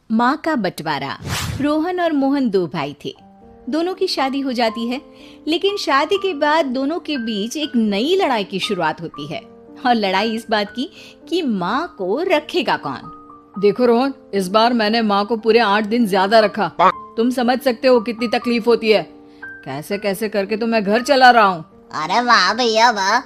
माँ का बंटवारा। रोहन और मोहन दो भाई थे। दोनों की शादी हो जाती है, लेकिन शादी के बाद दोनों के बीच एक नई लड़ाई की शुरुआत होती है। और लड़ाई इस बात की कि माँ को रखेगा कौन। देखो रोहन, इस बार मैंने माँ को पूरे 8 दिन ज्यादा रखा। तुम समझ सकते हो कितनी तकलीफ होती है। कैसे कैसे करके तो मैं घर चला रहा हूँ। अरे वाह भैया वाह,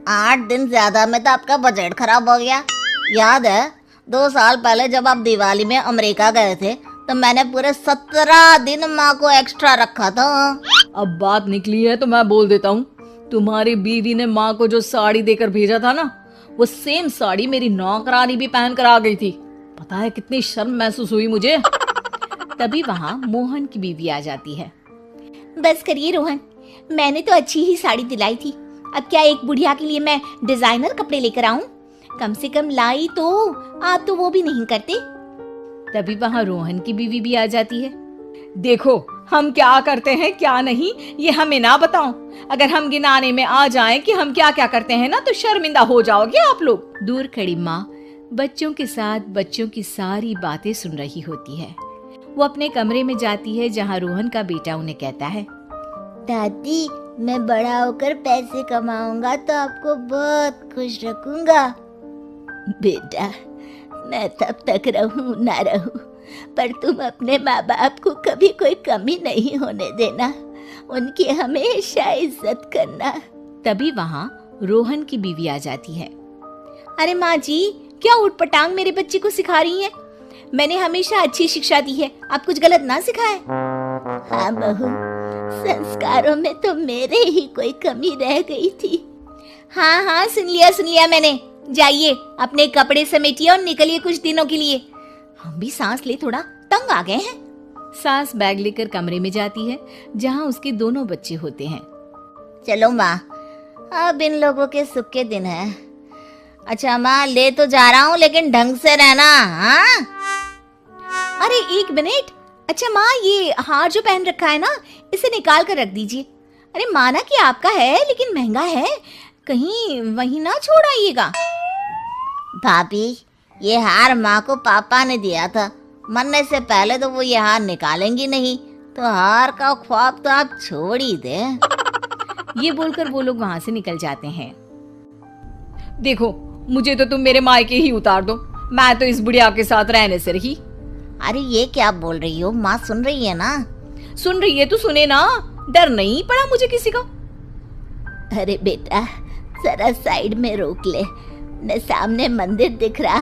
8 दिन ज्यादा में तो आपका बजट खराब हो गया। याद है 2 साल पहले जब आप दिवाली में अमेरिका गए थे तो मैंने पूरे 17 दिन माँ को एक्स्ट्रा रखा था। अब बात निकली है तो मैं बोल देता हूँ, तुम्हारी बीवी ने माँ को जो साड़ी देकर भेजा था ना, वो सेम साड़ी मेरी नौकरानी भी पहन कर आ गई थी। पता है कितनी शर्म महसूस हुई मुझे। तभी वहाँ मोहन की बीवी आ जाती है। बस करिए रोहन, मैंने तो अच्छी ही साड़ी दिलाई थी। अब क्या एक बुढ़िया के लिए मैं डिजाइनर कपड़े लेकर आऊं? कम से कम लाई तो, आप तो वो भी नहीं करते। तभी वहाँ रोहन की बीवी भी आ जाती है। देखो हम क्या करते हैं क्या नहीं, ये हमें ना बताओ। अगर हम गिनाने में आ जाएं कि हम क्या क्या करते हैं ना, तो शर्मिंदा हो जाओगे आप लोग। दूर खड़ी माँ बच्चों के साथ बच्चों की सारी बातें सुन रही होती है। वो अपने कमरे में जाती है जहाँ रोहन का बेटा उन्हें कहता है, दादी मैं बड़ा होकर पैसे कमाऊंगा तो आपको बहुत खुश रखूंगा। बेटा मैं तब तक रहूं ना रहूं, पर तुम अपने माँ बाप को कभी कोई कमी नहीं होने देना, उनकी हमेशा इज्जत करना। तभी वहाँ रोहन की बीवी आ जाती है। अरे माँ जी, क्या उटपटांग मेरे बच्चे को सिखा रही हैं? मैंने हमेशा अच्छी शिक्षा दी है, आप कुछ गलत ना सिखाएं। हाँ बहू, संस्कारों में तो मेरे ही कोई कमी रह गई थी। हाँ हाँ सुन लिया मैंने। जाइए अपने कपड़े समेटिए और निकलिए कुछ दिनों के लिए। हम भी सांस ले, थोड़ा तंग आ गए हैं। सास बैग लेकर कमरे में जाती है जहाँ उसके दोनों बच्चे होते हैं। चलो माँ, अब इन लोगों के सुख के दिन है। अच्छा माँ, ले तो जा रहा हूँ लेकिन ढंग से रहना। हाँ अरे एक मिनट, अच्छा माँ ये हार जो पहन रखा है ना, इसे निकाल कर रख दीजिए। अरे माना कि आपका है लेकिन महंगा है, कहीं वहीं ना छोड़ आइएगा। भाभी, ये हार माँ को पापा ने दिया था, मरने से पहले तो वो ये हार निकालेंगी नहीं, तो हार का ख्वाब तो आप छोड़ ही दे। ये बोलकर वो लोग वहां से निकल जाते हैं। देखो मुझे तो तुम मेरे मायके ही उतार दो, मैं तो इस बुढ़िया के साथ रहने से रही। अरे ये क्या बोल रही हो, माँ सुन रही है ना। सुन रही है तो सुने ना, डर नहीं पड़ा मुझे किसी का। अरे बेटा जरा साइड में रोक ले, न सामने मंदिर दिख रहा